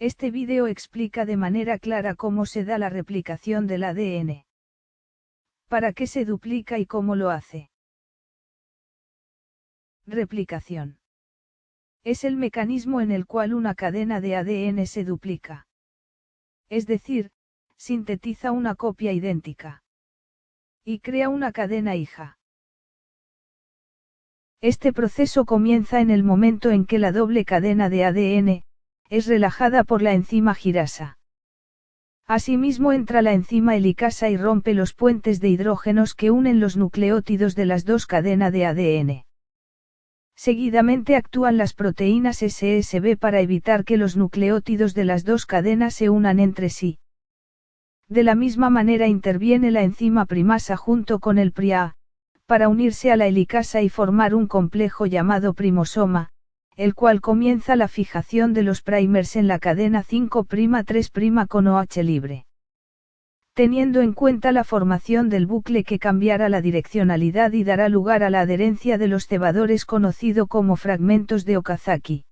Este vídeo explica de manera clara cómo se da la replicación del ADN. ¿Para qué se duplica y cómo lo hace? Replicación. Es el mecanismo en el cual una cadena de ADN se duplica. Es decir, sintetiza una copia idéntica. Y crea una cadena hija. Este proceso comienza en el momento en que la doble cadena de ADN es relajada por la enzima girasa. Asimismo entra la enzima helicasa y rompe los puentes de hidrógenos que unen los nucleótidos de las dos cadenas de ADN. Seguidamente actúan las proteínas SSB para evitar que los nucleótidos de las dos cadenas se unan entre sí. De la misma manera interviene la enzima primasa junto con el PRIA, para unirse a la helicasa y formar un complejo llamado primosoma, el cual comienza la fijación de los primers en la cadena 5'3' con OH libre. Teniendo en cuenta la formación del bucle que cambiará la direccionalidad y dará lugar a la adherencia de los cebadores conocido como fragmentos de Okazaki.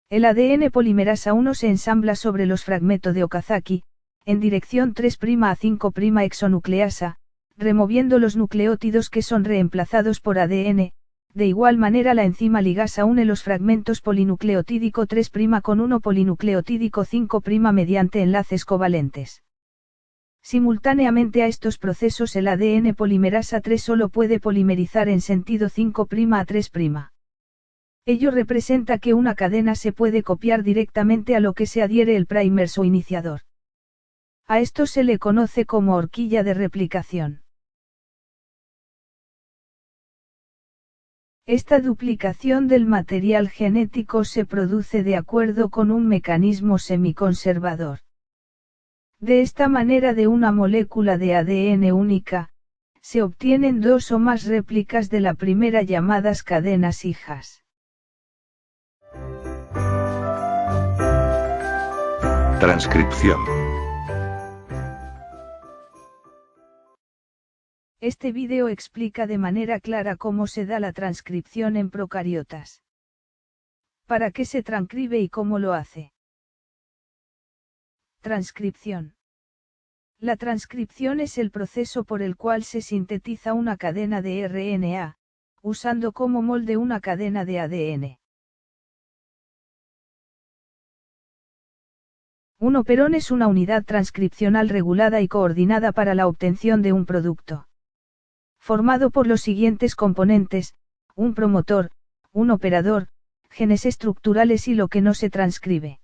El ADN polimerasa 1 se ensambla sobre los fragmentos de Okazaki, en dirección 3' a 5' exonucleasa, removiendo los nucleótidos que son reemplazados por ADN. De igual manera la enzima ligasa une los fragmentos polinucleotídico 3' con 1 polinucleotídico 5' mediante enlaces covalentes. Simultáneamente a estos procesos el ADN polimerasa 3 solo puede polimerizar en sentido 5' a 3'. Ello representa que una cadena se puede copiar directamente a lo que se adhiere el primer o iniciador. A esto se le conoce como horquilla de replicación. Esta duplicación del material genético se produce de acuerdo con un mecanismo semiconservador. De esta manera de una molécula de ADN única, se obtienen dos o más réplicas de la primera llamadas cadenas hijas. Transcripción. Este vídeo explica de manera clara cómo se da la transcripción en procariotas. ¿Para qué se transcribe y cómo lo hace? Transcripción. La transcripción es el proceso por el cual se sintetiza una cadena de RNA, usando como molde una cadena de ADN. Un operón es una unidad transcripcional regulada y coordinada para la obtención de un producto. Formado por los siguientes componentes: un promotor, un operador, genes estructurales y lo que no se transcribe.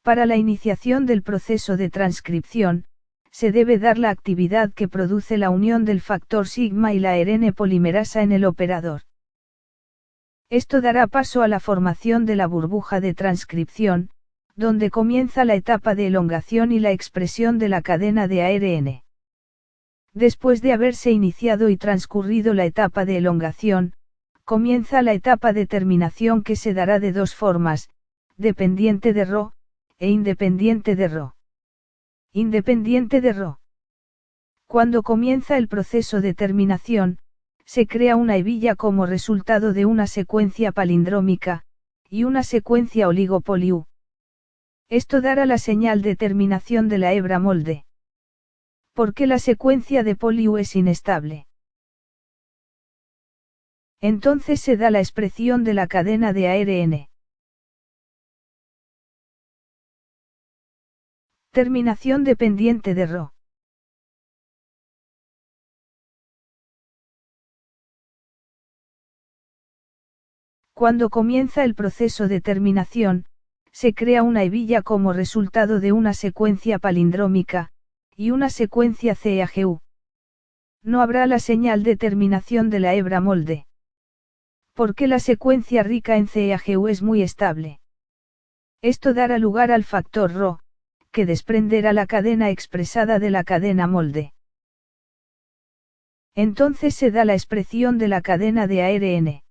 Para la iniciación del proceso de transcripción, se debe dar la actividad que produce la unión del factor sigma y la ARN polimerasa en el operador. Esto dará paso a la formación de la burbuja de transcripción, donde comienza la etapa de elongación y la expresión de la cadena de ARN. Después de haberse iniciado y transcurrido la etapa de elongación, comienza la etapa de terminación que se dará de dos formas, dependiente de Rho, e independiente de Rho. Independiente de Rho. Cuando comienza el proceso de terminación, se crea una hebilla como resultado de una secuencia palindrómica, y una secuencia oligopoliu. Esto dará la señal de terminación de la hebra molde. ¿Por qué la secuencia de poliu es inestable? Entonces se da la expresión de la cadena de ARN. Terminación dependiente de Rho. Cuando comienza el proceso de terminación, se crea una hebilla como resultado de una secuencia palindrómica, y una secuencia CAGU. No habrá la señal de terminación de la hebra molde. Porque la secuencia rica en CAGU es muy estable. Esto dará lugar al factor Rho, que desprenderá la cadena expresada de la cadena molde. Entonces se da la expresión de la cadena de ARN.